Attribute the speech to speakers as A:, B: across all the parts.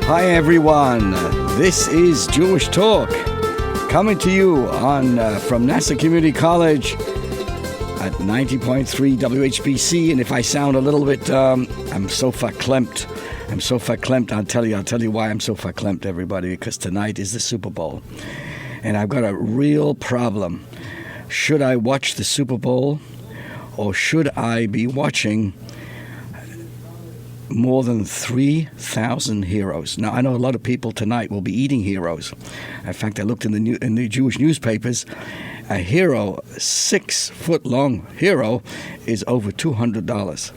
A: Hi everyone, this is Jewish Talk, coming to you from Nassau Community College at 90.3 WHPC. And if I sound a little bit, I'm so verklempt. I'll tell you why I'm so verklempt, everybody, because tonight is the Super Bowl. And I've got a real problem. Should I watch the Super Bowl, or should I be watching more than 3,000 heroes? Now, I know a lot of people tonight will be eating heroes. In fact, I looked in the Jewish newspapers. A hero, 6-foot-long hero, is over $200.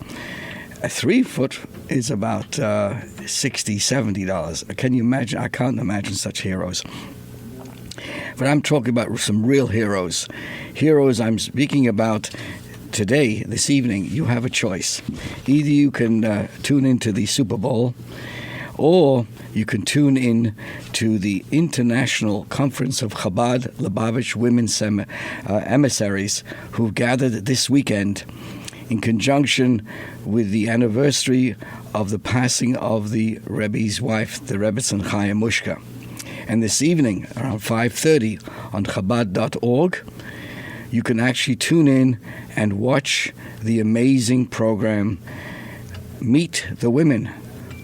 A: A 3-foot is about $60, $70. Can you imagine? I can't imagine such heroes. But I'm talking about some real heroes. Heroes I'm speaking about today, this evening. You have a choice. Either you can tune into the Super Bowl, or you can tune in to the International Conference of Chabad Lubavitch Women's Emissaries, who gathered this weekend in conjunction with the anniversary of the passing of the Rebbe's wife, the Rebbetzin Chaya Mushka. And this evening, around 5:30 on Chabad.org, you can actually tune in and watch the amazing program, Meet the Women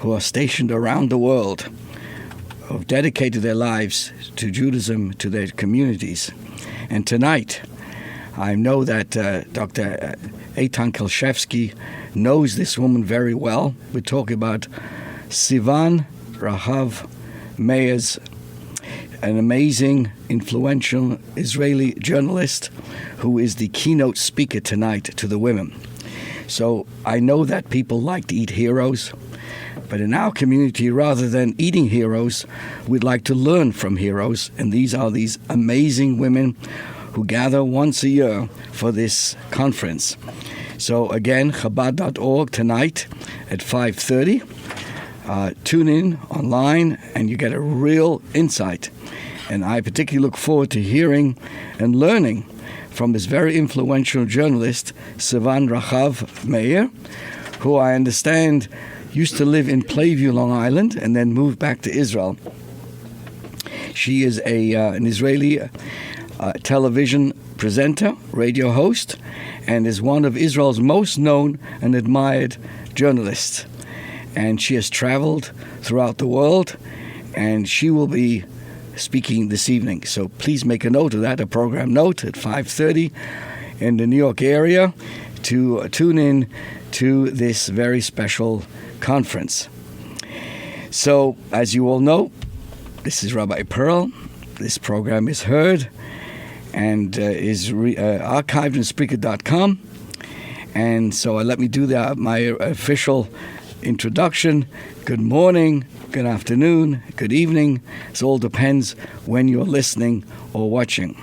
A: who are stationed around the world, who have dedicated their lives to Judaism, to their communities. And tonight, I know that Dr. Eitan Kelshevsky knows this woman very well. We're talking about Sivan Rahav Meyer's, an amazing, influential Israeli journalist who is the keynote speaker tonight to the women. So I know that people like to eat heroes, but in our community, rather than eating heroes, we'd like to learn from heroes, and these are these amazing women who gather once a year for this conference. So again, Chabad.org tonight at 5:30. Tune in online, and you get a real insight. And I particularly look forward to hearing and learning from this very influential journalist, Sivan Rahav Meyer, who I understand used to live in Plainview, Long Island, and then moved back to Israel. She is an Israeli television presenter, radio host, and is one of Israel's most known and admired journalists. And she has traveled throughout the world, and she will be speaking this evening. So please make a note of that, a program note at 5:30 in the New York area to tune in to this very special conference. So, as you all know, this is Rabbi Perl. This program is heard and is archived on Spreaker.com. And so let me do my official introduction. Good morning, good afternoon, good evening. It all depends when you're listening or watching.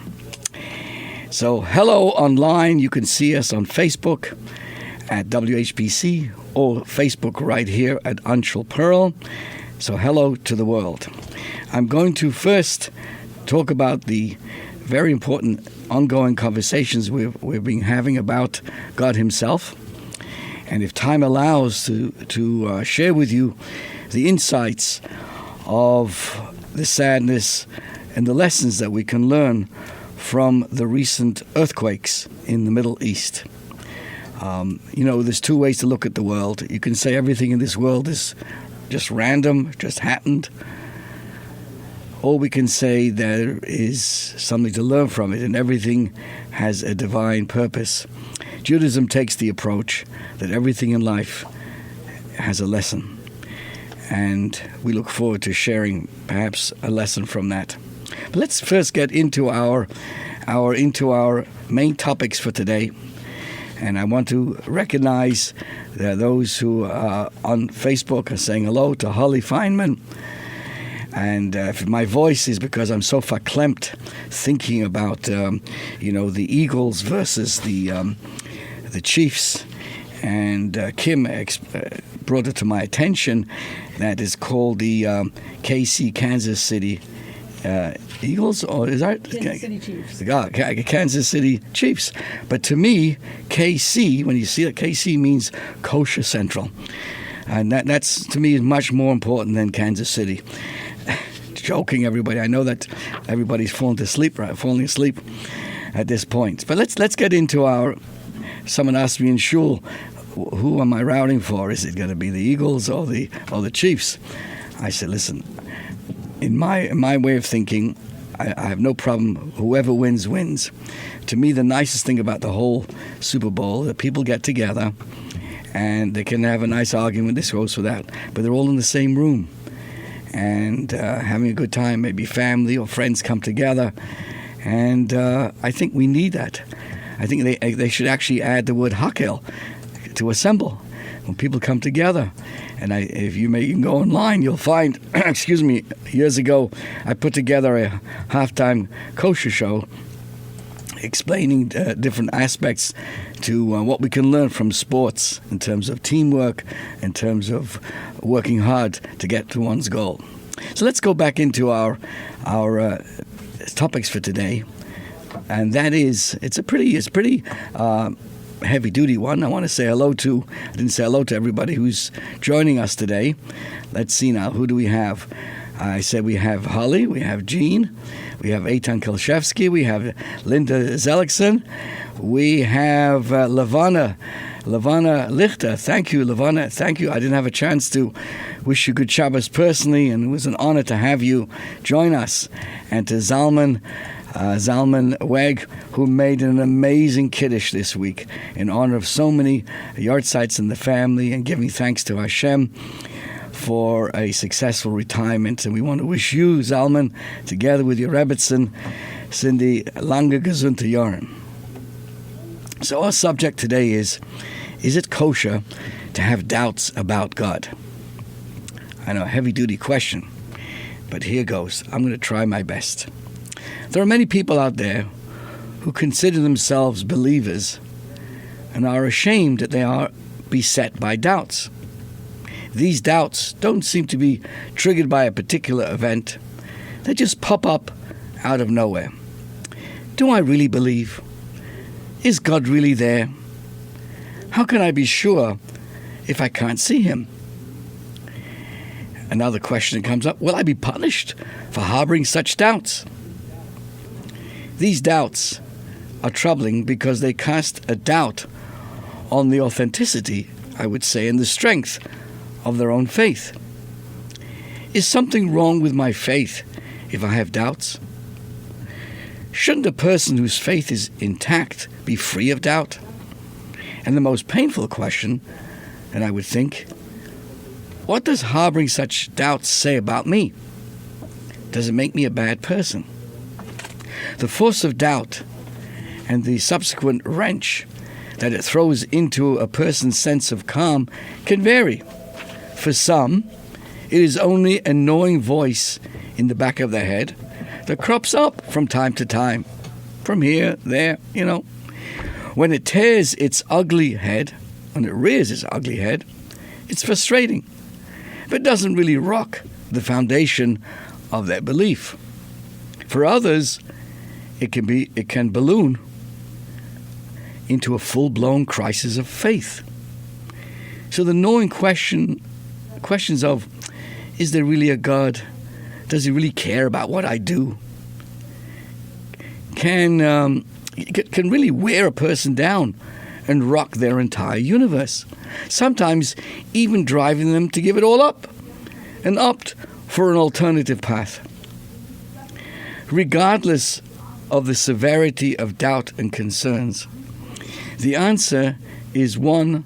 A: So hello online. You can see us on Facebook at WHPC, or Facebook right here at Anshel Pearl. So hello to the world. I'm going to first talk about the very important ongoing conversations we've been having about God Himself. And if time allows, to share with you the insights of the sadness and the lessons that we can learn from the recent earthquakes in the Middle East. There's two ways to look at the world. You can say everything in this world is just random, just happened. Or we can say there is something to learn from it, and everything has a divine purpose. Judaism takes the approach that everything in life has a lesson, and we look forward to sharing perhaps a lesson from that. But let's first get into our main topics for today, and I want to recognize those who are on Facebook are saying hello to Holly Feynman. And if my voice is because I'm so verklempt thinking about the Eagles versus the Chiefs, and Kim brought it to my attention that is called the KC Kansas City Eagles, or is that
B: Kansas City Chiefs?
A: Kansas City Chiefs. But to me, KC, when you see that, KC means Kosher Central. And that's, to me, is much more important than Kansas City. Joking, everybody. I know that everybody's falling asleep at this point. But let's get into our... Someone asked me in shul, who am I rooting for? Is it going to be the Eagles or the Chiefs? I said, listen, in my way of thinking, I have no problem. Whoever wins, wins. To me, the nicest thing about the whole Super Bowl, that people get together and they can have a nice argument, this goes for that, but they're all in the same room and having a good time. Maybe family or friends come together, and I think we need that. I think they should actually add the word hakel, to assemble, when people come together. And if you can go online, you'll find, excuse me, years ago, I put together a halftime kosher show explaining different aspects to what we can learn from sports in terms of teamwork, in terms of working hard to get to one's goal. So let's go back into our topics for today, and that is, it's pretty heavy-duty one. I want to say hello to, I didn't say hello to everybody who's joining us today. Let's see now, who do we have? I said we have Holly, we have Jean, we have Eitan Kilshevsky, we have Linda Zellickson, we have Lavana Lichter. Thank you, Lavana. Thank you. I didn't have a chance to wish you good Shabbos personally, and it was an honor to have you join us. And to Zalman Weg, who made an amazing Kiddush this week in honor of so many yahrzeits in the family, and giving thanks to Hashem for a successful retirement. And we want to wish you, Zalman, together with your Rebbetzin, Cindy, lange gesunte Jahren. So our subject today is it kosher to have doubts about God? I know, a heavy-duty question, but here goes. I'm going to try my best. There are many people out there who consider themselves believers and are ashamed that they are beset by doubts. These doubts don't seem to be triggered by a particular event. They just pop up out of nowhere. Do I really believe? Is God really there? How can I be sure if I can't see him? Another question that comes up, will I be punished for harboring such doubts? These doubts are troubling because they cast a doubt on the authenticity, I would say, and the strength of their own faith. Is something wrong with my faith if I have doubts? Shouldn't a person whose faith is intact be free of doubt? And the most painful question, and I would think, what does harboring such doubts say about me? Does it make me a bad person? The force of doubt and the subsequent wrench that it throws into a person's sense of calm can vary. For some, it is only a gnawing voice in the back of their head that crops up from time to time, from here, there, When it rears its ugly head, it's frustrating, but it doesn't really rock the foundation of their belief. For others, it can balloon into a full-blown crisis of faith. So the gnawing questions of, is there really a God? Does he really care about what I do? Can really wear a person down and rock their entire universe, sometimes even driving them to give it all up and opt for an alternative path. Regardless of the severity of doubt and concerns, the answer is one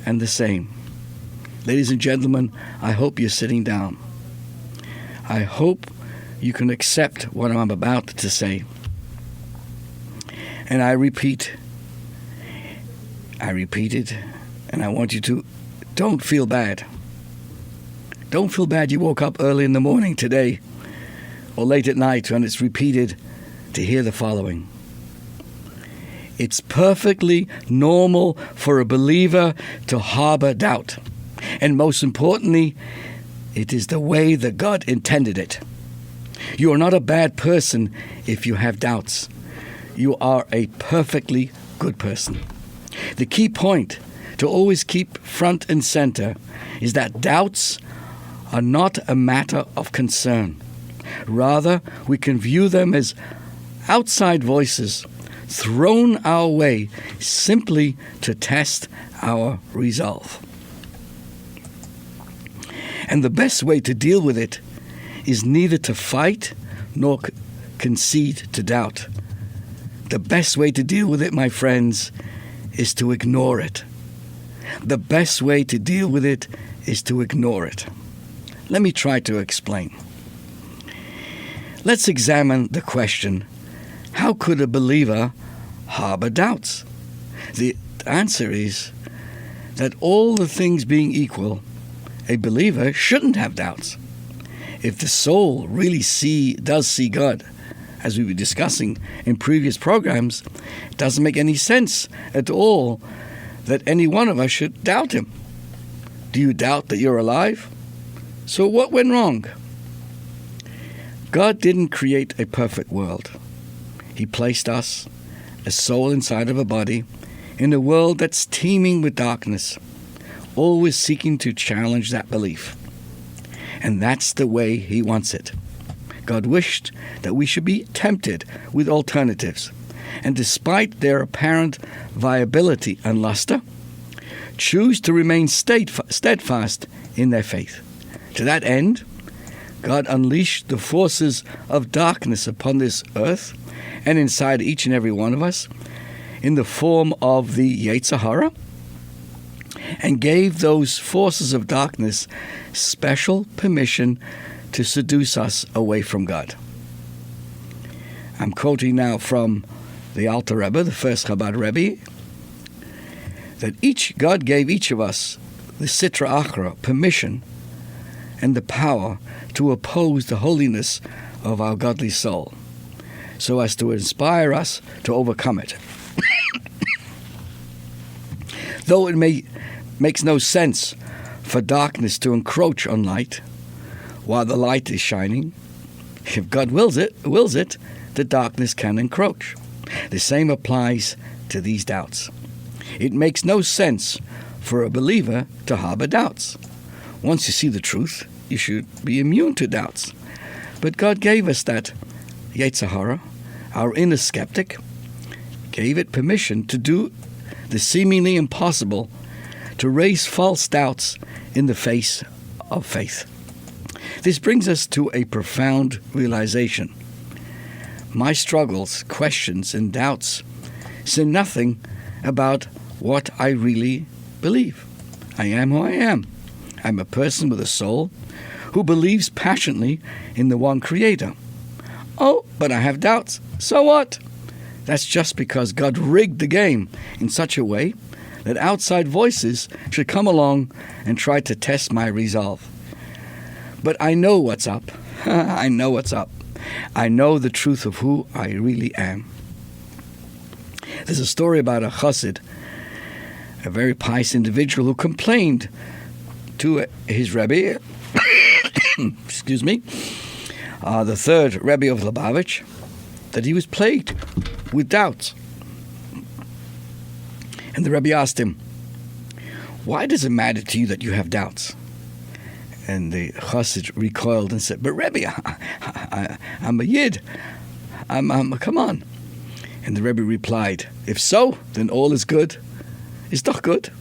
A: and the same. Ladies and gentlemen, I hope you're sitting down. I hope you can accept what I'm about to say. And I repeat it, and I want you to, don't feel bad. Don't feel bad you woke up early in the morning today or late at night when it's repeated to hear the following. It's perfectly normal for a believer to harbor doubt. And most importantly, it is the way that God intended it. You are not a bad person if you have doubts. You are a perfectly good person. The key point to always keep front and center is that doubts are not a matter of concern. Rather, we can view them as outside voices thrown our way simply to test our resolve. And the best way to deal with it is neither to fight nor concede to doubt. The best way to deal with it, my friends, is to ignore it. The best way to deal with it is to ignore it. Let me try to explain. Let's examine the question, how could a believer harbor doubts? The answer is that all the things being equal, a believer shouldn't have doubts. If the soul really does see God, as we were discussing in previous programs, it doesn't make any sense at all that any one of us should doubt him. Do you doubt that you're alive? So what went wrong? God didn't create a perfect world. He placed us, a soul inside of a body, in a world that's teeming with darkness, always seeking to challenge that belief. And that's the way he wants it. God wished that we should be tempted with alternatives, and despite their apparent viability and luster, choose to remain steadfast in their faith. To that end, God unleashed the forces of darkness upon this earth and inside each and every one of us in the form of the Yetzer Hara, and gave those forces of darkness special permission to seduce us away from God. I'm quoting now from the Alter Rebbe, the first Chabad Rebbe, that God gave each of us the Sitra Achra, permission and the power to oppose the holiness of our godly soul, so as to inspire us to overcome it. Though it makes no sense for darkness to encroach on light while the light is shining, if God wills it, the darkness can encroach. The same applies to these doubts. It makes no sense for a believer to harbor doubts. Once you see the truth, you should be immune to doubts. But God gave us that Yetzer Hara, our inner skeptic, gave it permission to do the seemingly impossible, to raise false doubts in the face of faith. This brings us to a profound realization. My struggles, questions, and doubts say nothing about what I really believe. I am who I am. I'm a person with a soul who believes passionately in the one Creator. Oh, but I have doubts. So what? That's just because God rigged the game in such a way that outside voices should come along and try to test my resolve. But I know what's up. I know what's up. I know the truth of who I really am. There's a story about a chassid, a very pious individual who complained to his Rebbe, excuse me, the third Rebbe of Lubavitch, that he was plagued with doubts. And the Rebbe asked him, "Why does it matter to you that you have doubts?" And the chassid recoiled and said, "But Rebbe, I'm a Yid. Come on." And the Rebbe replied, "If so, then all is good. It's doch good."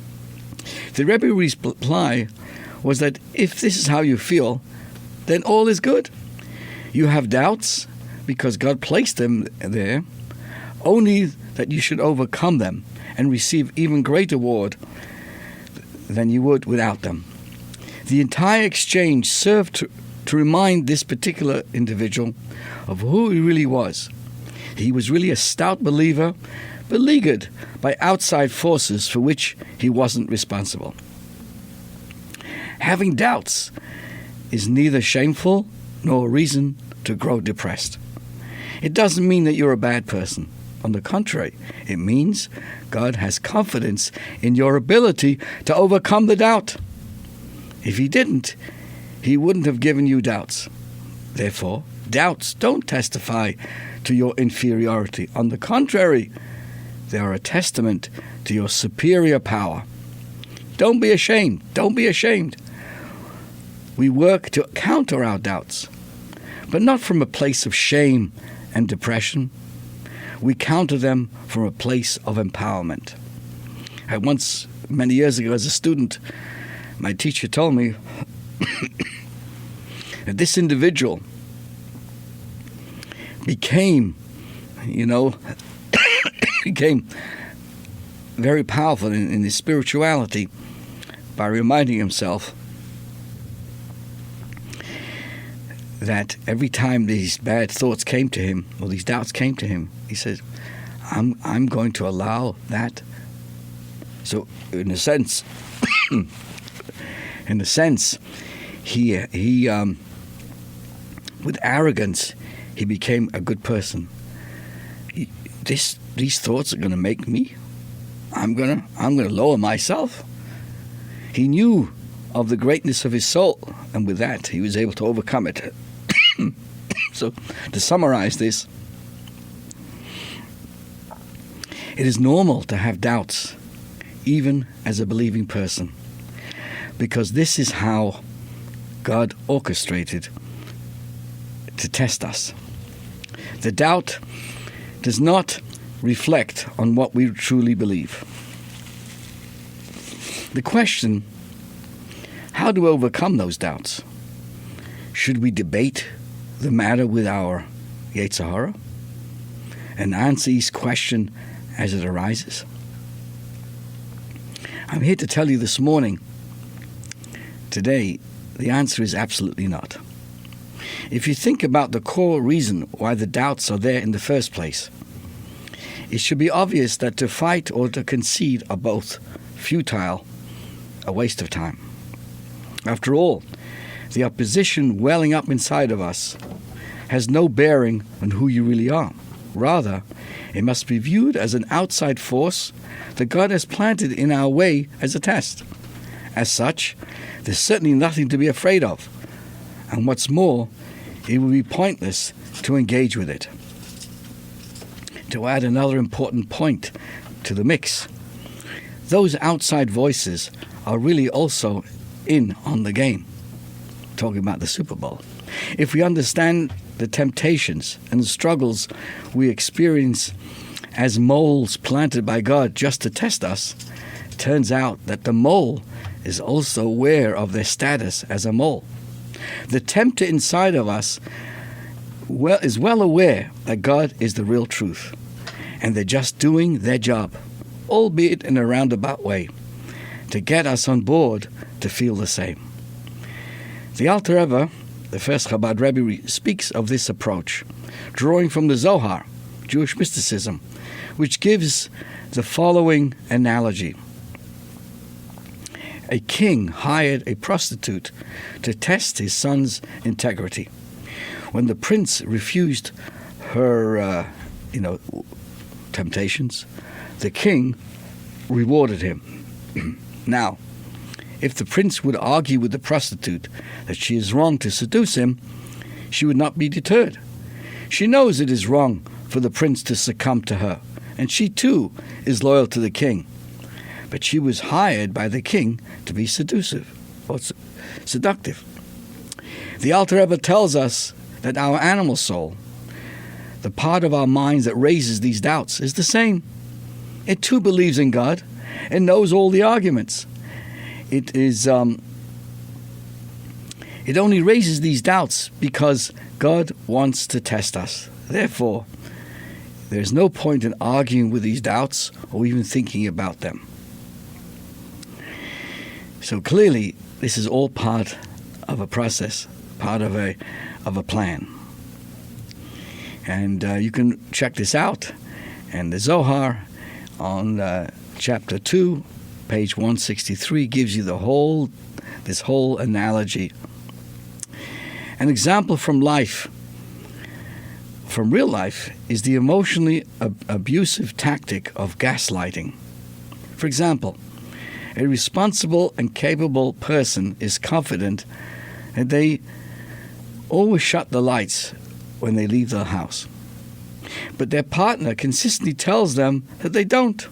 A: The Rebbe's reply was that if this is how you feel, then all is good. You have doubts because God placed them there, only that you should overcome them and receive even greater reward than you would without them. The entire exchange served to remind this particular individual of who he really was. He was really a stout believer, beleaguered by outside forces for which he wasn't responsible. Having doubts is neither shameful nor a reason to grow depressed. It doesn't mean that you're a bad person. On the contrary, it means God has confidence in your ability to overcome the doubt. If he didn't, he wouldn't have given you doubts. Therefore, doubts don't testify to your inferiority. On the contrary, they are a testament to your superior power. Don't be ashamed. Don't be ashamed. We work to counter our doubts, but not from a place of shame and depression. We counter them from a place of empowerment. I once, many years ago as a student, my teacher told me that this individual became very powerful in his spirituality by reminding himself that every time these bad thoughts came to him, or these doubts came to him, he said, I'm going to allow that. So in a sense, he with arrogance, he became a good person. These thoughts are going to make me. I'm going to lower myself. He knew of the greatness of his soul, and with that, he was able to overcome it. So, to summarize this, it is normal to have doubts, even as a believing person, because this is how God orchestrated to test us. The doubt does not reflect on what we truly believe. The question, how do we overcome those doubts? Should we debate the matter with our Yetzer Hara and answer each question as it arises? I'm here to tell you this morning, today, the answer is absolutely not. If you think about the core reason why the doubts are there in the first place, it should be obvious that to fight or to concede are both futile, a waste of time. After all, the opposition welling up inside of us has no bearing on who you really are. Rather, it must be viewed as an outside force that God has planted in our way as a test. As such, there's certainly nothing to be afraid of. And what's more, it will be pointless to engage with it. To add another important point to the mix, those outside voices are really also in on the game. Talking about the Super Bowl. If we understand the temptations and the struggles we experience as moles planted by God just to test us, it turns out that the mole is also aware of their status as a mole. The tempter inside of us is well aware that God is the real truth, and they're just doing their job, albeit in a roundabout way, to get us on board to feel the same. The Alter Rebbe, the first Chabad Rebbe, speaks of this approach, drawing from the Zohar, Jewish mysticism, which gives the following analogy. A king hired a prostitute to test his son's integrity. When the prince refused her, temptations, the king rewarded him. Now, if the prince would argue with the prostitute that she is wrong to seduce him, she would not be deterred. She knows it is wrong for the prince to succumb to her, and she too is loyal to the king. But she was hired by the king to be seductive or seductive. The Alter Rebbe tells us that our animal soul, the part of our minds that raises these doubts, is the same. It too believes in God and knows all the arguments. It only raises these doubts because God wants to test us. Therefore, there's no point in arguing with these doubts or even thinking about them. So clearly, this is all part of a process, part of a plan. And you can check this out in the Zohar on chapter 2, page 163, gives you this whole analogy. An example from life, from real life, is the emotionally abusive tactic of gaslighting. For example, a responsible and capable person is confident that they always shut the lights when they leave the house. But their partner consistently tells them that they don't.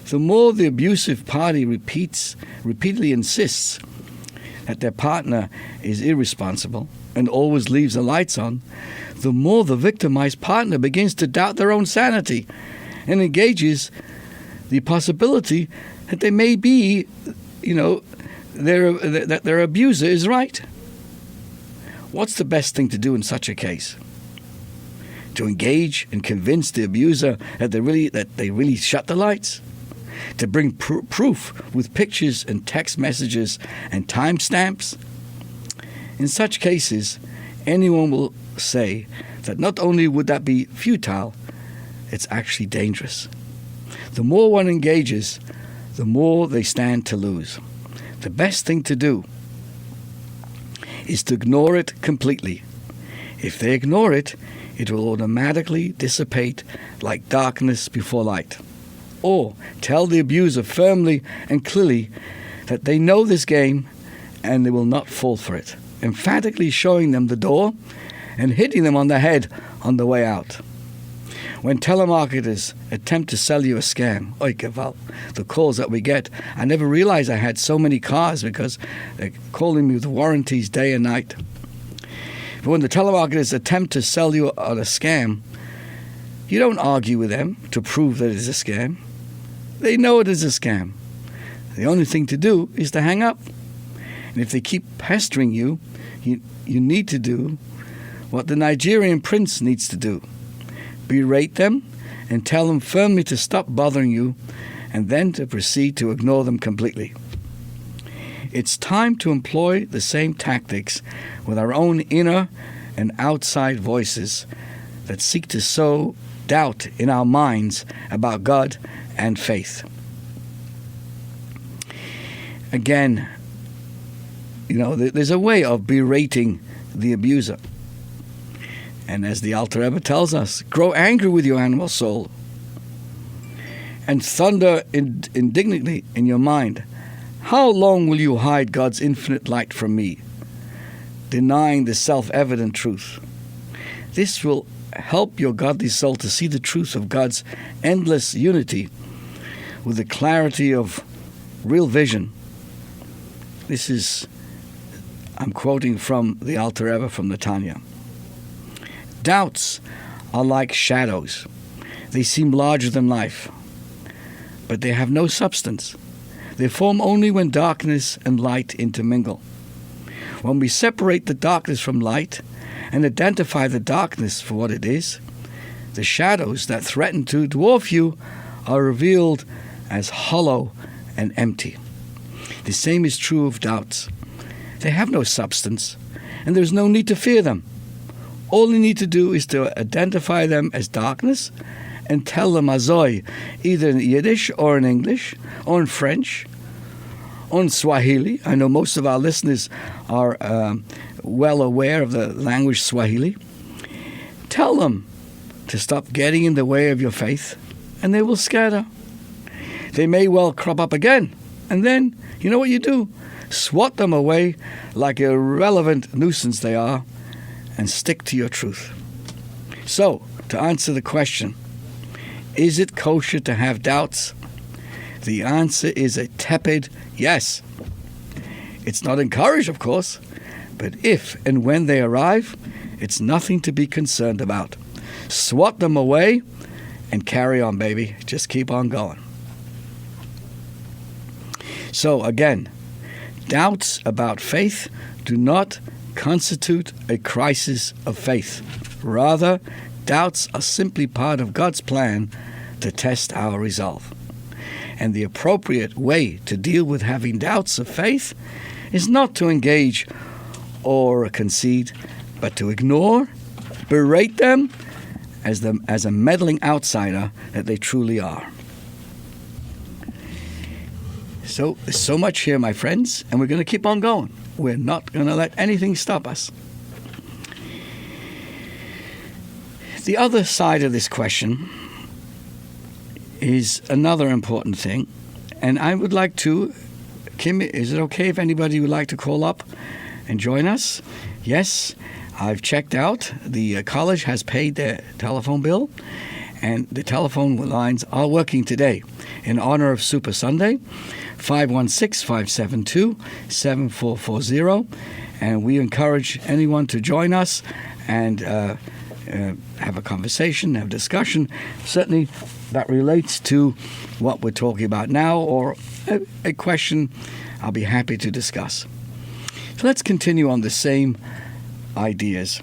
A: The more the abusive party repeatedly insists that their partner is irresponsible and always leaves the lights on, the more the victimized partner begins to doubt their own sanity and engages the possibility that they may be, that their abuser is right. What's the best thing to do in such a case? To engage and convince the abuser that they really shut the lights? To bring proof with pictures and text messages and timestamps? In such cases, anyone will say that not only would that be futile, it's actually dangerous. The more one engages, the more they stand to lose. The best thing to do is to ignore it completely. If they ignore it, it will automatically dissipate like darkness before light. Or tell the abuser firmly and clearly that they know this game and they will not fall for it, emphatically showing them the door and hitting them on the head on the way out. When telemarketers attempt to sell you a scam, the calls that we get, I never realized I had so many cars because they're calling me with warranties day and night. But when the telemarketers attempt to sell you on a scam, you don't argue with them to prove that it is a scam. They know it is a scam. The only thing to do is to hang up. And if they keep pestering you, you need to do what the Nigerian prince needs to do. Berate them and tell them firmly to stop bothering you and then to proceed to ignore them completely. It's time to employ the same tactics with our own inner and outside voices that seek to sow doubt in our minds about God and faith. Again, there's a way of berating the abuser. And as the Alter Rebbe tells us, grow angry with your animal soul and thunder indignantly in your mind, how long will you hide God's infinite light from me, denying the self-evident truth? This will help your godly soul to see the truth of God's endless unity with the clarity of real vision. This is, I'm quoting from the Alter Rebbe from the Tanya. Doubts are like shadows. They seem larger than life, but they have no substance. They form only when darkness and light intermingle. When we separate the darkness from light and identify the darkness for what it is, the shadows that threaten to dwarf you are revealed as hollow and empty. The same is true of doubts. They have no substance, and there is no need to fear them. All you need to do is to identify them as darkness and tell them azoi, either in Yiddish or in English or in French or in Swahili. I know most of our listeners are well aware of the language Swahili. Tell them to stop getting in the way of your faith and they will scatter. They may well crop up again, and then, you know what you do? Swat them away like a irrelevant nuisance they are, and stick to your truth. So, to answer the question, is it kosher to have doubts? The answer is a tepid yes. It's not encouraged, of course, but if and when they arrive, it's nothing to be concerned about. Swat them away and carry on, baby. Just keep on going. So, again, doubts about faith do not constitute a crisis of faith. Rather, doubts are simply part of God's plan to test our resolve. And the appropriate way to deal with having doubts of faith is not to engage or concede, but to ignore, berate them as a meddling outsider that they truly are. So much here, my friends, and we're going to keep on going. We're not going to let anything stop us. The other side of this question is another important thing, and I would like to, Kim, is it okay if anybody would like to call up and join us? Yes, I've checked out. The college has paid their telephone bill, And the telephone lines are working today in honor of Super Sunday, 516-572-7440. And we encourage anyone to join us and have a conversation, have a discussion, certainly that relates to what we're talking about now, or a question I'll be happy to discuss. So let's continue on the same ideas.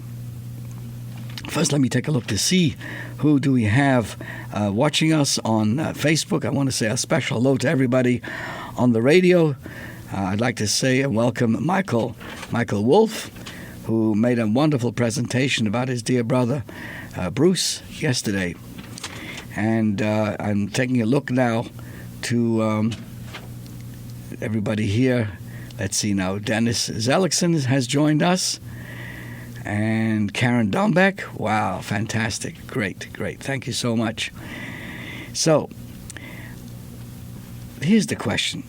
A: First, let me take a look to see who do we have watching us on Facebook. I want to say a special hello to everybody on the radio. I'd like to say and welcome Michael Wolf, who made a wonderful presentation about his dear brother Bruce yesterday. And I'm taking a look now to everybody here. Let's see now. Dennis Zellickson has joined us. And Karen Dombeck. Wow, fantastic. Great. Thank you so much. So, here's the question.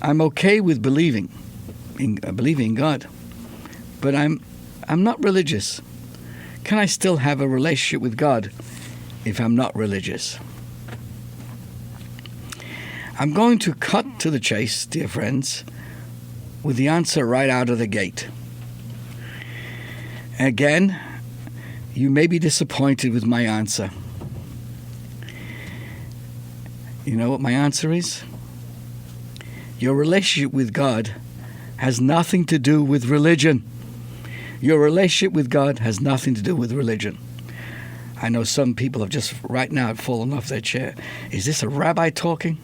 A: I'm okay with believing in God, but I'm not religious. Can I still have a relationship with God if I'm not religious? I'm going to cut to the chase, dear friends, with the answer right out of the gate. Again, you may be disappointed with my answer. You know what my answer is? Your relationship with God has nothing to do with religion. Your relationship with God has nothing to do with religion. I know some people have just right now fallen off their chair. Is this a rabbi talking?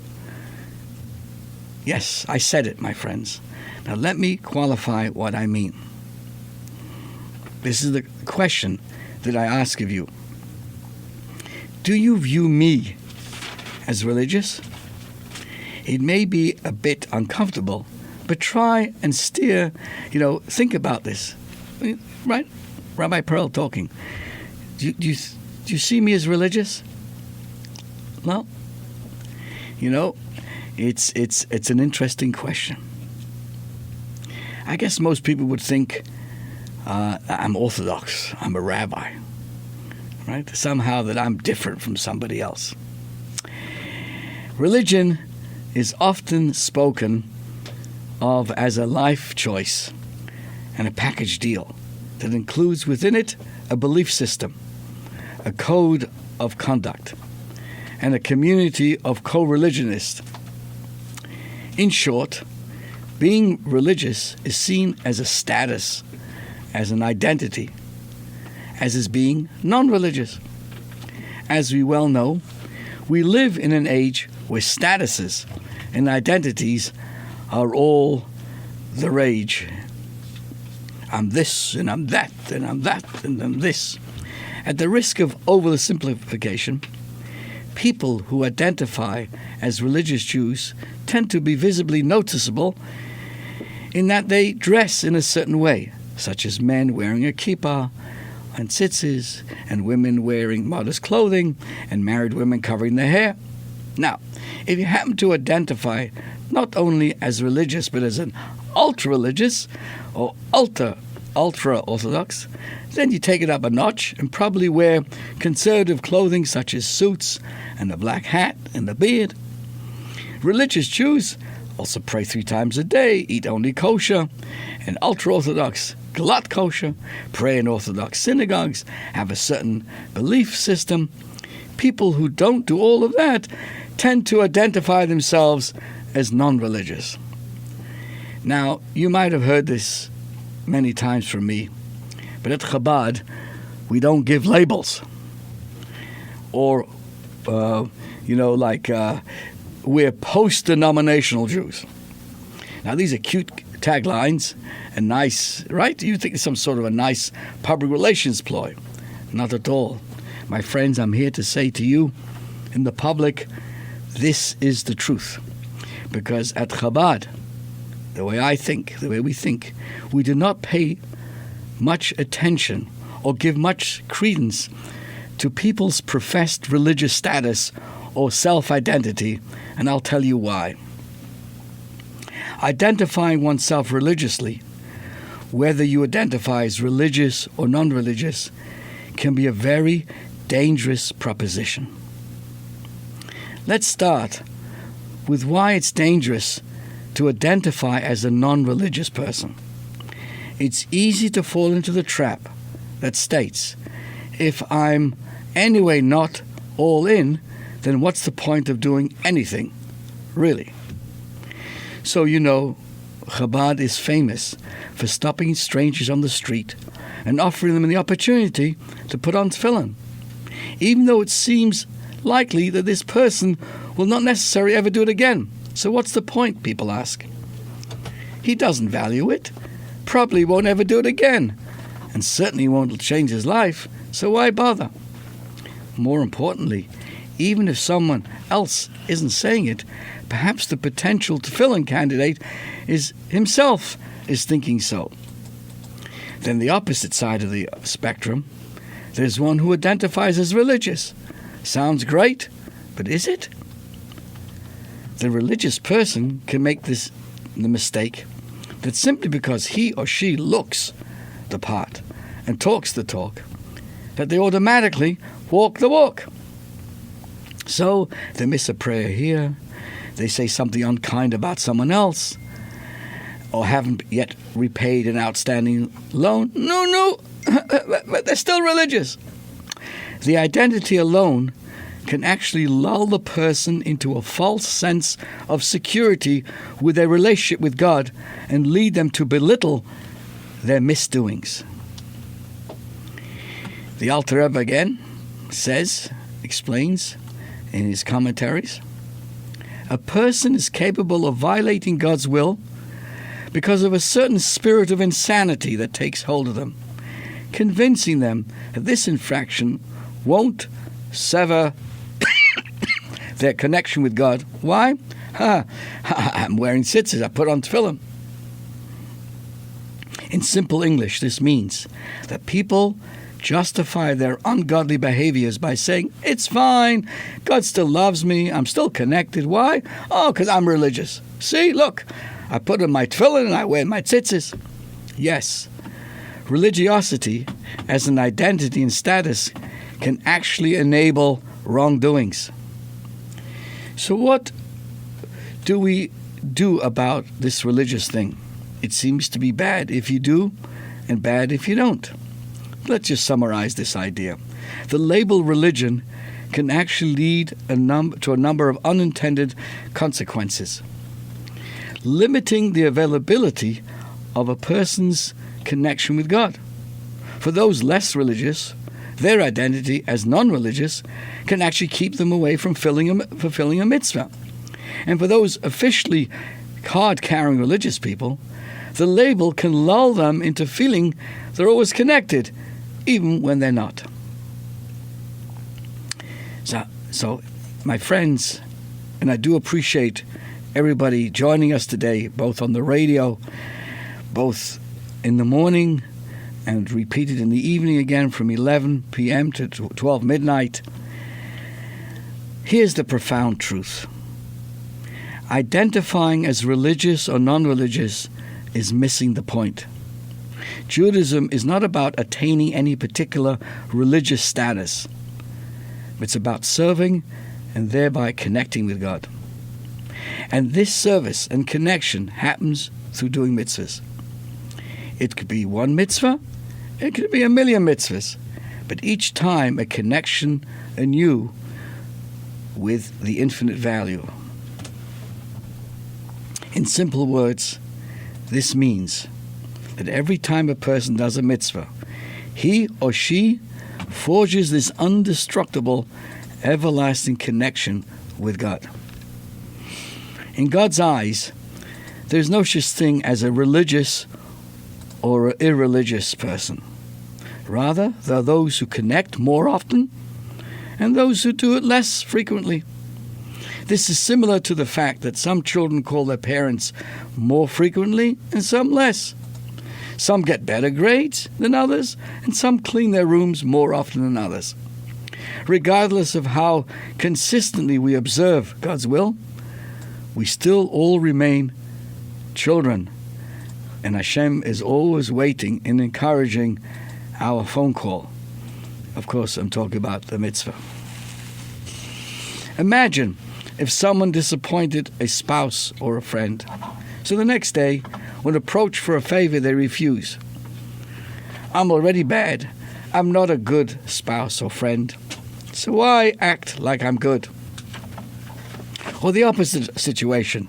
A: Yes, I said it, my friends. Now let me qualify what I mean. This is the question that I ask of you. Do you view me as religious? It may be a bit uncomfortable, but try and steer, think about this. Right? Rabbi Perl talking. Do you see me as religious? No. It's an interesting question. I guess most people would think, I'm Orthodox, I'm a rabbi, right? Somehow that I'm different from somebody else. Religion is often spoken of as a life choice and a package deal that includes within it a belief system, a code of conduct, and a community of co-religionists. In short, being religious is seen as a status, as an identity, as is being non-religious. As we well know, we live in an age where statuses and identities are all the rage. I'm this, and I'm that, and I'm that, and I'm this. At the risk of oversimplification, people who identify as religious Jews tend to be visibly noticeable in that they dress in a certain way, such as men wearing a kippah and tzitzis, and women wearing modest clothing, and married women covering their hair. Now, if you happen to identify not only as religious, but as an ultra-religious or ultra-Orthodox, then you take it up a notch and probably wear conservative clothing such as suits and a black hat and a beard. Religious Jews also pray 3 times a day, eat only kosher, and ultra-Orthodox glut kosher, pray in Orthodox synagogues, have a certain belief system. People who don't do all of that tend to identify themselves as non-religious. Now, you might have heard this many times from me, but at Chabad, we don't give labels. Or, we're post-denominational Jews. Now, these are cute taglines and nice, right? You think it's some sort of a nice public relations ploy. Not at all. My friends, I'm here to say to you, in the public, this is the truth. Because at Chabad, the way I think, the way we think, we do not pay much attention or give much credence to people's professed religious status or self-identity, and I'll tell you why. Identifying oneself religiously, whether you identify as religious or non-religious, can be a very dangerous proposition. Let's start with why it's dangerous to identify as a non-religious person. It's easy to fall into the trap that states, if I'm anyway not all in, then what's the point of doing anything, really? So, Chabad is famous for stopping strangers on the street and offering them the opportunity to put on tefillin, even though it seems likely that this person will not necessarily ever do it again. So what's the point, people ask? He doesn't value it, probably won't ever do it again, and certainly won't change his life, so why bother? More importantly, even if someone else isn't saying it, perhaps the potential tefillin candidate himself is thinking so. Then the opposite side of the spectrum, there's one who identifies as religious. Sounds great, but is it? The religious person can make the mistake that simply because he or she looks the part and talks the talk, that they automatically walk the walk. So they miss a prayer here, they say something unkind about someone else, or haven't yet repaid an outstanding loan. No, but they're still religious. The identity alone can actually lull the person into a false sense of security with their relationship with God and lead them to belittle their misdoings. The Alter Rebbe again explains in his commentaries, a person is capable of violating God's will because of a certain spirit of insanity that takes hold of them, convincing them that this infraction won't sever their connection with God. Why? I'm wearing tzitzis, I put on tefillin. In simple English, this means that people justify their ungodly behaviors by saying, it's fine, God still loves me, I'm still connected. Why? Oh, because I'm religious. See, look, I put on my tefillin and I wear my tzitzis. Yes, religiosity as an identity and status can actually enable wrongdoings. So what do we do about this religious thing? It seems to be bad if you do and bad if you don't. Let's just summarize this idea. The label religion can actually lead to a number of unintended consequences, limiting the availability of a person's connection with God. For those less religious, their identity as non-religious can actually keep them away from fulfilling a mitzvah. And for those officially card-carrying religious people, the label can lull them into feeling they're always connected, even when they're not. So, my friends, and I do appreciate everybody joining us today, both on the radio, both in the morning and repeated in the evening again from 11 p.m. to 12 midnight. Here's the profound truth. Identifying as religious or non-religious is missing the point. Judaism is not about attaining any particular religious status. It's about serving and thereby connecting with God. And this service and connection happens through doing mitzvahs. It could be one mitzvah, it could be a million mitzvahs, but each time a connection anew with the infinite value. In simple words, this means that every time a person does a mitzvah, he or she forges this indestructible, everlasting connection with God. In God's eyes, there's no such thing as a religious or an irreligious person. Rather, there are those who connect more often and those who do it less frequently. This is similar to the fact that some children call their parents more frequently and some less. Some get better grades than others, and some clean their rooms more often than others. Regardless of how consistently we observe God's will, we still all remain children, and Hashem is always waiting and encouraging our phone call. Of course, I'm talking about the mitzvah. Imagine if someone disappointed a spouse or a friend. So the next day, when approached for a favor, they refuse. I'm already bad. I'm not a good spouse or friend. So why act like I'm good? Or the opposite situation.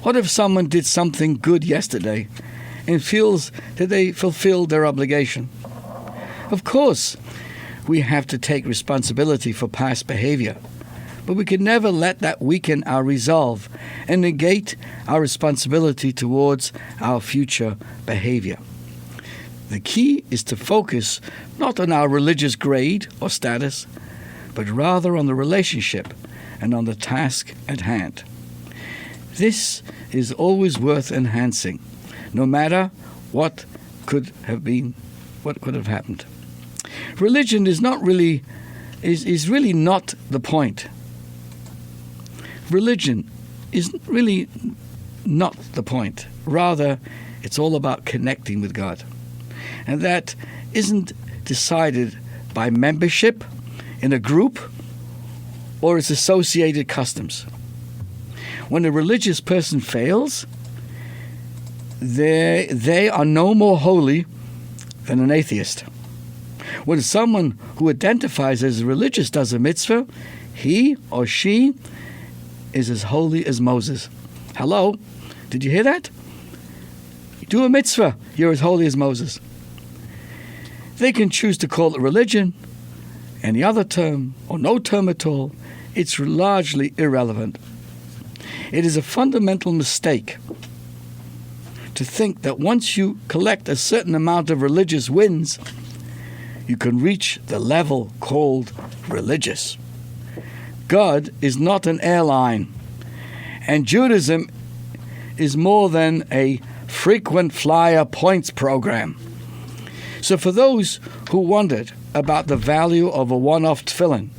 A: What if someone did something good yesterday and feels that they fulfilled their obligation? Of course, we have to take responsibility for past behavior, but we can never let that weaken our resolve and negate our responsibility towards our future behavior. The key is to focus not on our religious grade or status, but rather on the relationship and on the task at hand. This is always worth enhancing, no matter what could have happened. Religion is really not the point. Religion is really not the point. Rather, it's all about connecting with God. And that isn't decided by membership in a group or its associated customs. When a religious person fails, they are no more holy than an atheist. When someone who identifies as religious does a mitzvah, he or she is as holy as Moses. Hello? Did you hear that? You do a mitzvah, you're as holy as Moses. They can choose to call it religion, any other term, or no term at all. It's largely irrelevant. It is a fundamental mistake to think that once you collect a certain amount of religious wins, you can reach the level called religious. God is not an airline, and Judaism is more than a frequent flyer points program. So for those who wondered about the value of a one-off tefillin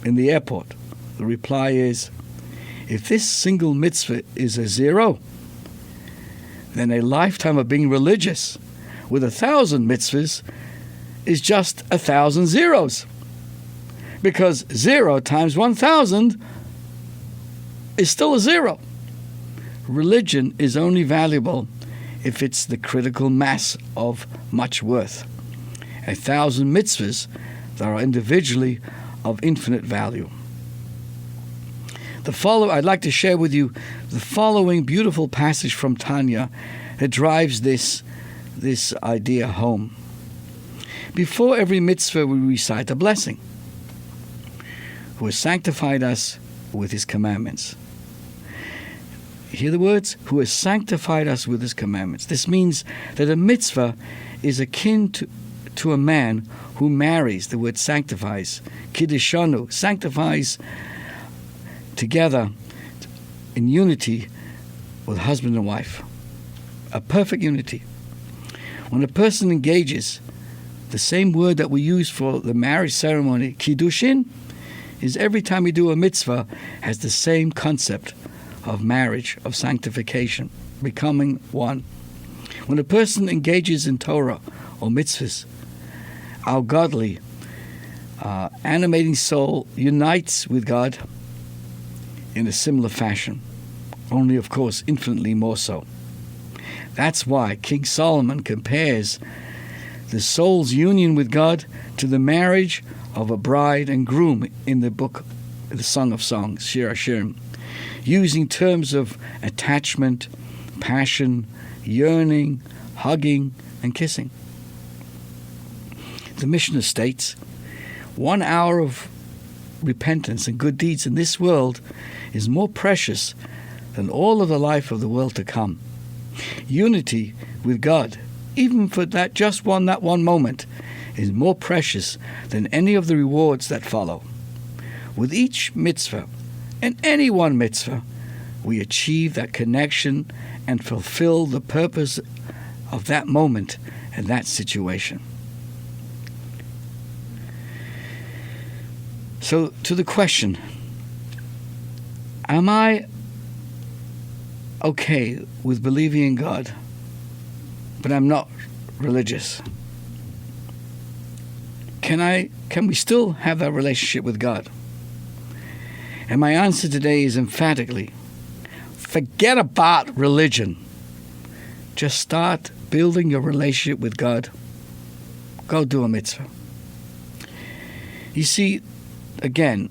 A: in the airport, the reply is, if this single mitzvah is a zero, then a lifetime of being religious with 1,000 mitzvahs is just 1,000 zeros. Because 0 times 1,000 is still a zero. Religion is only valuable if it's the critical mass of much worth. 1,000 mitzvahs that are individually of infinite value. I'd like to share with you the following beautiful passage from Tanya that drives this idea home. Before every mitzvah, we recite a blessing. Who has sanctified us with his commandments. Hear the words? Who has sanctified us with his commandments. This means that a mitzvah is akin to a man who marries. The word sanctifies. Kiddishanu, sanctifies together in unity with husband and wife. A perfect unity. When a person engages, the same word that we use for the marriage ceremony, kiddushin, is every time we do a mitzvah has the same concept of marriage, of sanctification, becoming one. When a person engages in Torah or mitzvahs, our godly, animating soul unites with God in a similar fashion, only of course infinitely more so. That's why King Solomon compares the soul's union with God to the marriage of a bride and groom in the book, the Song of Songs, Shir Hashirim, using terms of attachment, passion, yearning, hugging, and kissing. The Mishnah states, 1 hour of repentance and good deeds in this world is more precious than all of the life of the world to come. Unity with God, even for that one moment, is more precious than any of the rewards that follow. With each mitzvah, and any one mitzvah, we achieve that connection and fulfill the purpose of that moment and that situation. So, to the question, am I okay with believing in God, but I'm not religious? Can we still have that relationship with God? And my answer today is emphatically, forget about religion. Just start building your relationship with God. Go do a mitzvah. You see, again,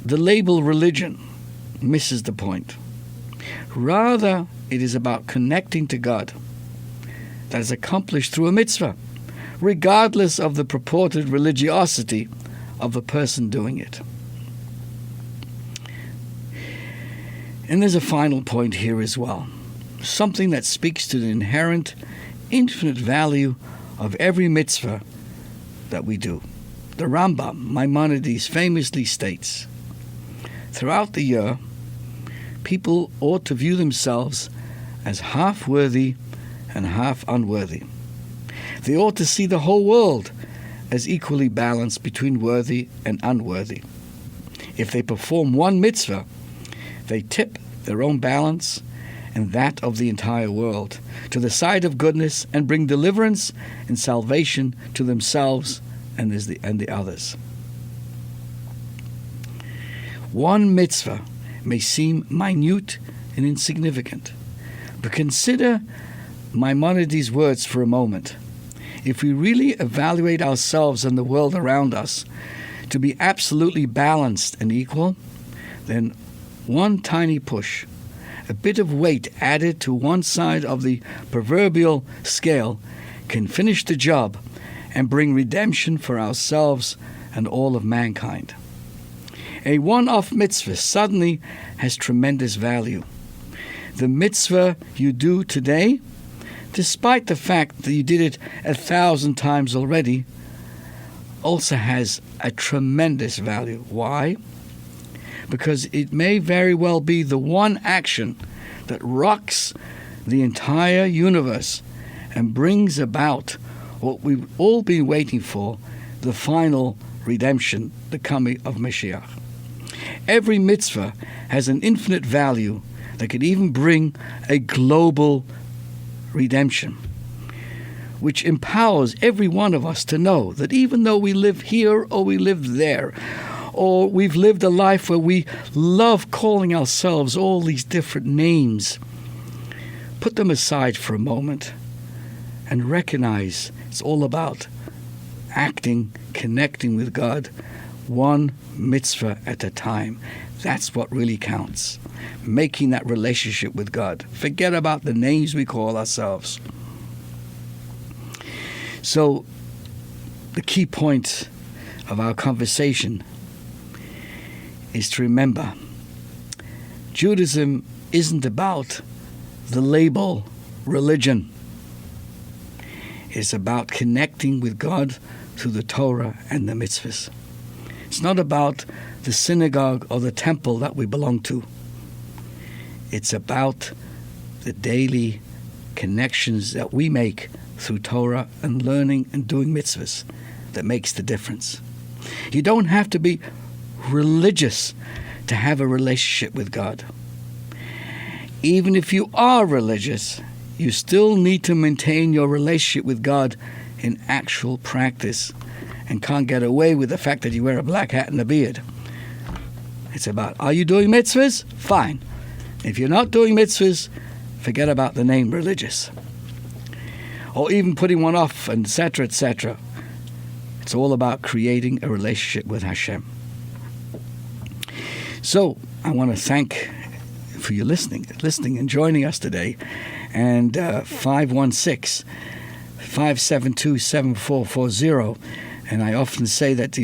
A: the label religion misses the point. Rather, it is about connecting to God. That is accomplished through a mitzvah, regardless of the purported religiosity of the person doing it. And there's a final point here as well, something that speaks to the inherent, infinite value of every mitzvah that we do. The Rambam, Maimonides, famously states, throughout the year, people ought to view themselves as half worthy and half unworthy. They ought to see the whole world as equally balanced between worthy and unworthy. If they perform one mitzvah, they tip their own balance and that of the entire world to the side of goodness and bring deliverance and salvation to themselves and the others. One mitzvah may seem minute and insignificant, but consider Maimonides' words for a moment. If we really evaluate ourselves and the world around us to be absolutely balanced and equal, then one tiny push, a bit of weight added to one side of the proverbial scale, can finish the job and bring redemption for ourselves and all of mankind. A one-off mitzvah suddenly has tremendous value. The mitzvah you do today, despite the fact that you did it 1,000 times already, also has a tremendous value. Why? Because it may very well be the one action that rocks the entire universe and brings about what we've all been waiting for, the final redemption, the coming of Mashiach. Every mitzvah has an infinite value that could even bring a global redemption, which empowers every one of us to know that even though we live here or we live there, or we've lived a life where we love calling ourselves all these different names, put them aside for a moment and recognize it's all about acting, connecting with God, one mitzvah at a time. That's what really counts. Making that relationship with God. Forget about the names we call ourselves. So, the key point of our conversation is to remember, Judaism isn't about the label religion. It's about connecting with God through the Torah and the mitzvahs. It's not about the synagogue or the temple that we belong to. It's about the daily connections that we make through Torah and learning and doing mitzvahs that makes the difference. You don't have to be religious to have a relationship with God. Even if you are religious, you still need to maintain your relationship with God in actual practice and can't get away with the fact that you wear a black hat and a beard. It's about, are you doing mitzvahs? Fine. If you're not doing mitzvahs, forget about the name religious. Or even putting one off, and etc., etc. It's all about creating a relationship with Hashem. So, I want to thank for you listening and joining us today. And 516-572-7440. And I often say that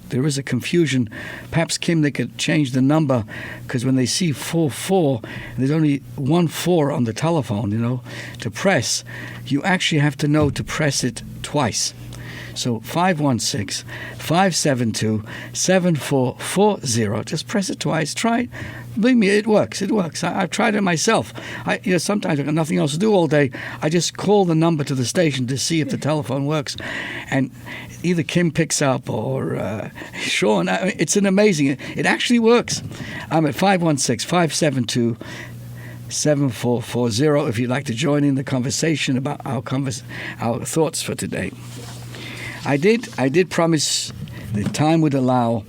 A: there is a confusion. Perhaps, Kim, they could change the number, because when they see 44, there's only 1 4 on the telephone, to press. You actually have to know to press it twice. So 516-572-7440. Just press it twice. Try it. Believe me, it works. It works. I've tried it myself. Sometimes I've got nothing else to do all day. I just call the number to the station to see if the telephone works. And either Kim picks up or Sean. It's an amazing. It actually works. I'm at 516-572-7440 if you'd like to join in the conversation about our thoughts for today. I did promise that time would allow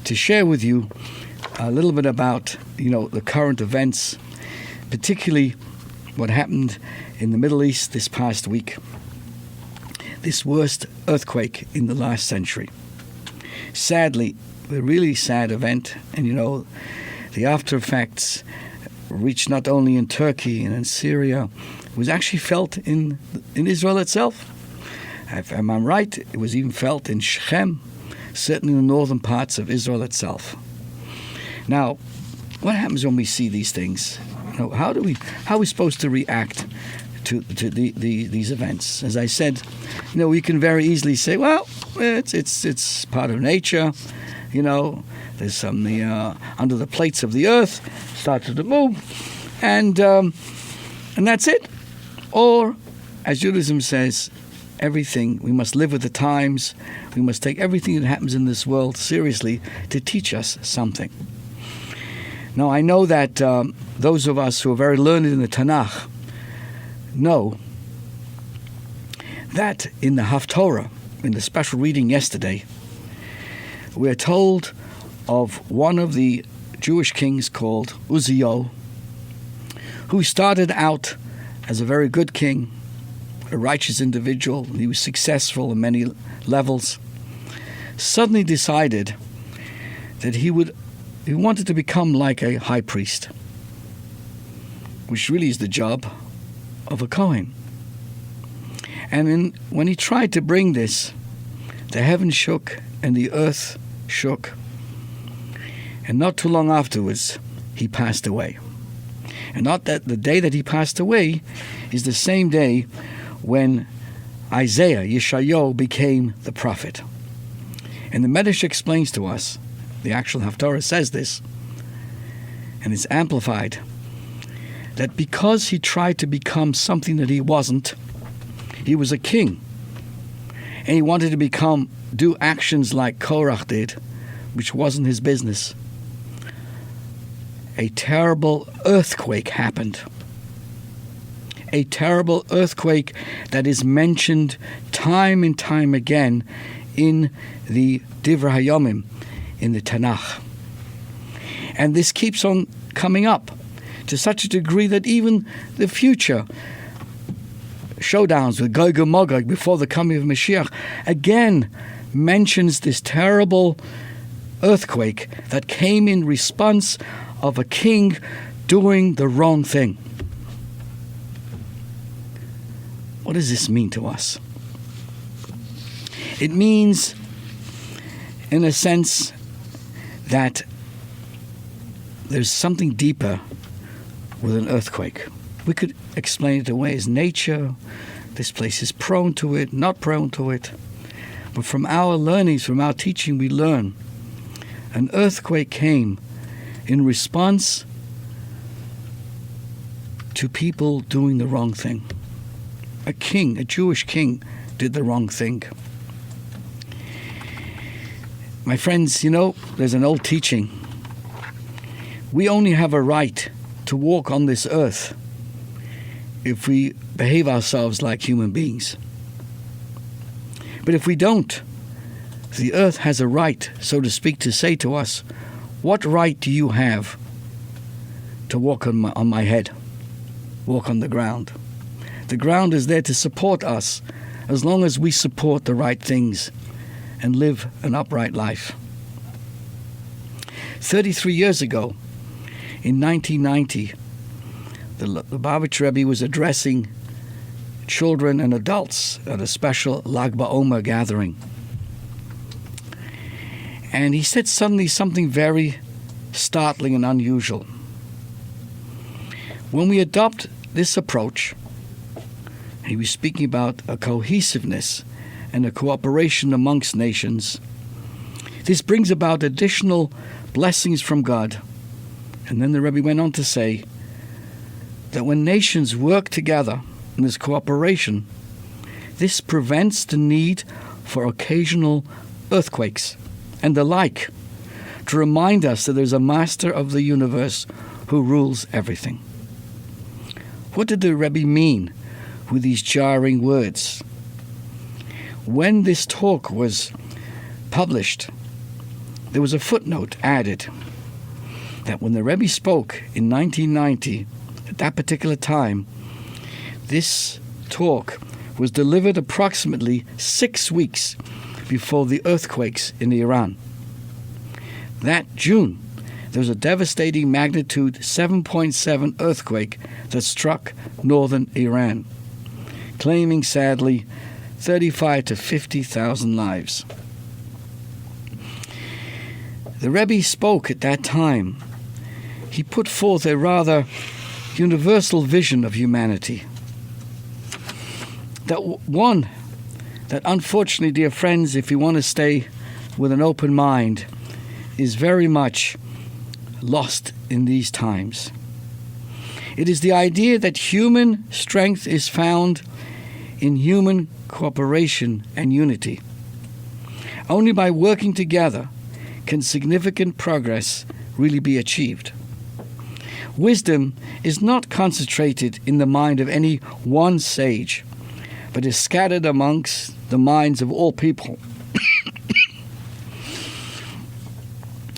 A: to share with you a little bit about, the current events, particularly what happened in the Middle East this past week. This worst earthquake in the last century. Sadly, a really sad event, and the after effects reached not only in Turkey and in Syria, it was actually felt in Israel itself. If I'm right, it was even felt in Shechem, certainly in the northern parts of Israel itself. Now, what happens when we see these things? How are we supposed to react to these events? As I said, we can very easily say, well, it's part of nature. There's something under the plates of the earth started to move, and that's it. Or, as Judaism says, everything, we must live with the times. We must take everything that happens in this world seriously to teach us something. Now, I know that those of us who are very learned in the Tanakh know that in the Haftorah, in the special reading yesterday, we are told of one of the Jewish kings called Uzziah, who started out as a very good king, a righteous individual. He was successful on many levels. Suddenly decided that he wanted to become like a high priest, which really is the job of a Kohen. And when he tried to bring this, the heavens shook and the earth shook. And not too long afterwards, he passed away. And not that the day that he passed away is the same day when Isaiah, Yeshayahu, became the prophet. And the Medrash explains to us, the actual Haftorah says this, and it's amplified, that because he tried to become something that he wasn't, he was a king, and he wanted to do actions like Korach did, which wasn't his business. A terrible earthquake happened. A terrible earthquake that is mentioned time and time again in the Divrei Hayomim, in the Tanakh. And this keeps on coming up to such a degree that even the future showdowns with Gog and Magog before the coming of Mashiach again mentions this terrible earthquake that came in response of a king doing the wrong thing. What does this mean to us? It means, in a sense, that there's something deeper with an earthquake. We could explain it away as nature. This place is prone to it, not prone to it. But from our learnings, from our teaching, we learn an earthquake came in response to people doing the wrong thing. A king, a Jewish king, did the wrong thing. My friends, there's an old teaching. We only have a right to walk on this earth if we behave ourselves like human beings. But if we don't, the earth has a right, so to speak, to say to us, what right do you have to walk on my head, walk on the ground? The ground is there to support us as long as we support the right things and live an upright life. 33 years ago, in 1990, the Lubavitch Rebbe was addressing children and adults at a special Lag BaOmer gathering. And he said suddenly something very startling and unusual. When we adopt this approach, he was speaking about a cohesiveness and a cooperation amongst nations. This brings about additional blessings from God. And then the Rebbe went on to say that when nations work together in this cooperation, this prevents the need for occasional earthquakes and the like, to remind us that there's a master of the universe who rules everything. What did the Rebbe mean with these jarring words? When this talk was published, there was a footnote added that when the Rebbe spoke in 1990, at that particular time, this talk was delivered approximately 6 weeks before the earthquakes in Iran. That June, there was a devastating magnitude 7.7 earthquake that struck northern Iran, claiming, sadly, 35 to 50,000 lives. The Rebbe spoke at that time. He put forth a rather universal vision of humanity. That unfortunately, dear friends, if you want to stay with an open mind, is very much lost in these times. It is the idea that human strength is found in human cooperation and unity. Only by working together can significant progress really be achieved. Wisdom is not concentrated in the mind of any one sage, but is scattered amongst the minds of all people.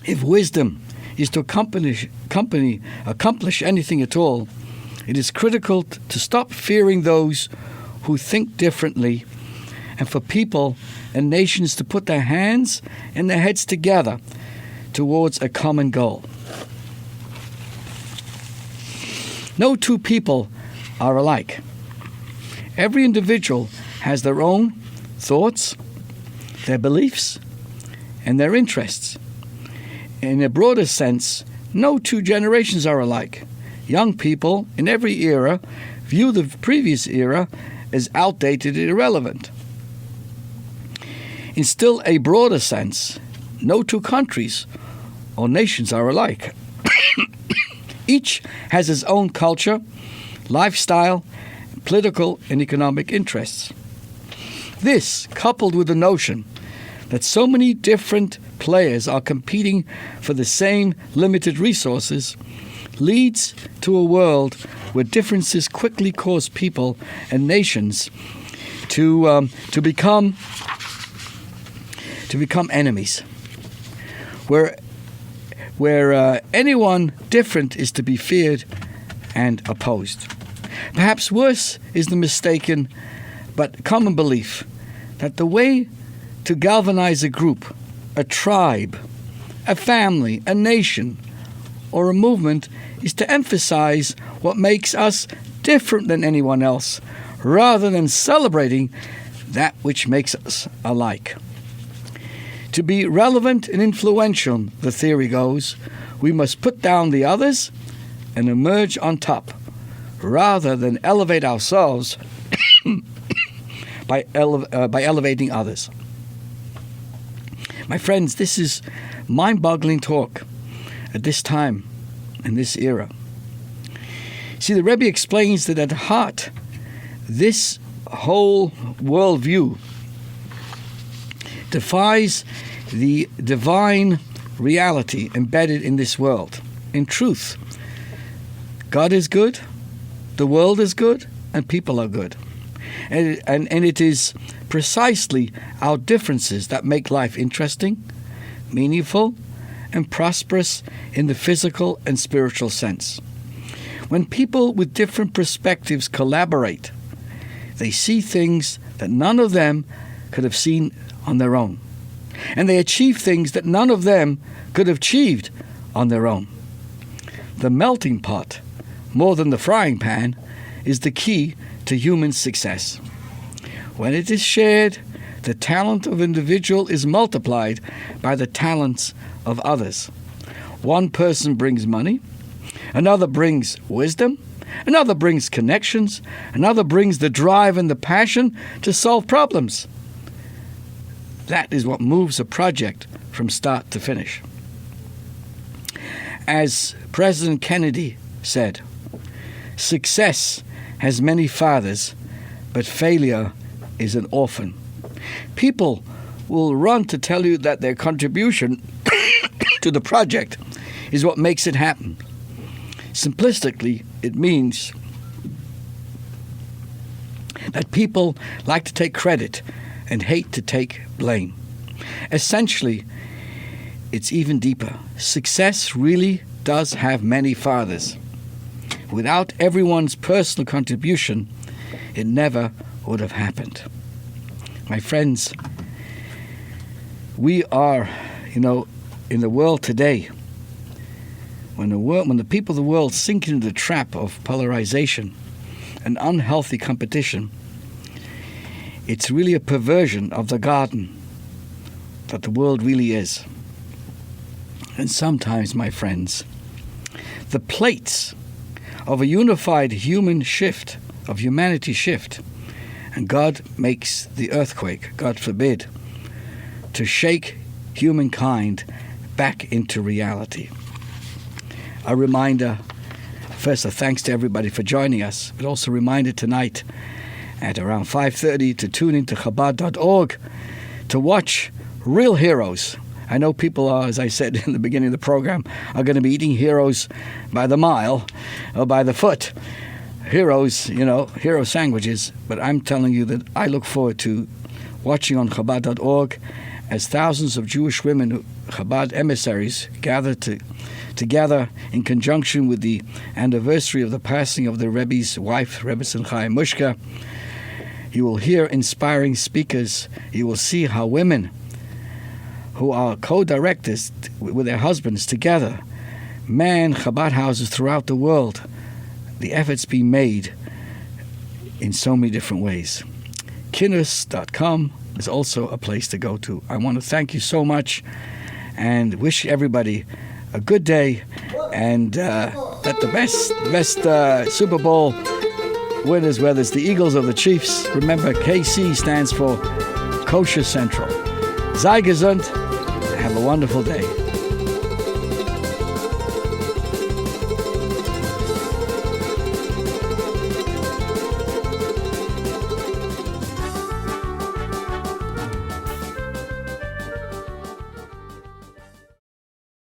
A: If wisdom is to accomplish anything at all, it is critical to stop fearing those who think differently, and for people and nations to put their hands and their heads together towards a common goal. No two people are alike. Every individual has their own thoughts, their beliefs, and their interests. In a broader sense, no two generations are alike. Young people in every era view the previous era as outdated and irrelevant. In still a broader sense, no two countries or nations are alike. Each has its own culture, lifestyle, political and economic interests. This, coupled with the notion that so many different players are competing for the same limited resources, leads to a world where differences quickly cause people and nations to become enemies, where anyone different is to be feared and opposed. Perhaps worse is the mistaken but common belief that the way to galvanize a group, a tribe, a family, a nation, or a movement is to emphasize what makes us different than anyone else, rather than celebrating that which makes us alike. To be relevant and influential, the theory goes, we must put down the others and emerge on top, rather than elevate ourselves by elevating others. My friends, this is mind-boggling talk at this time, in this era. See, the Rebbe explains that at heart, this whole worldview defies the divine reality embedded in this world. In truth, God is good, the world is good, and people are good. And it is precisely our differences that make life interesting, meaningful, and prosperous in the physical and spiritual sense. When people with different perspectives collaborate, they see things that none of them could have seen on their own. And they achieve things that none of them could have achieved on their own. The melting pot, more than the frying pan, is the key to human success. When it is shared, the talent of an individual is multiplied by the talents of others. One person brings money, another brings wisdom, another brings connections, another brings the drive and the passion to solve problems. That is what moves a project from start to finish. As President Kennedy said, success has many fathers, but failure is an orphan. People will run to tell you that their contribution to the project is what makes it happen. Simplistically, it means that people like to take credit and hate to take blame. Essentially, it's even deeper. Success really does have many fathers. Without everyone's personal contribution, it never would have happened. My friends, we are, in the world today, when the people of the world sink into the trap of polarization and unhealthy competition, it's really a perversion of the garden that the world really is. And sometimes, my friends, the plates of a unified humanity shift, and God makes the earthquake, God forbid, to shake humankind back into reality. A reminder, first a thanks to everybody for joining us, but also a reminder tonight at around 5:30 to tune into Chabad.org to watch real heroes. I know people are, as I said in the beginning of the program, are going to be eating heroes by the mile or by the foot. Heroes, hero sandwiches. But I'm telling you that I look forward to watching on Chabad.org as thousands of Jewish women, Chabad emissaries, gather together in conjunction with the anniversary of the passing of the Rebbe's wife, Rebbe Simchai Mushka. You will hear inspiring speakers. You will see how women who are co-directors with their husbands together man Chabad houses throughout the world. The efforts being made in so many different ways. Kinus.com is also a place to go to. I want to thank you so much and wish everybody a good day, and that the best Super Bowl winners, whether it's the Eagles or the Chiefs, remember KC stands for Kosher Central. Sei gesund. Have a wonderful day.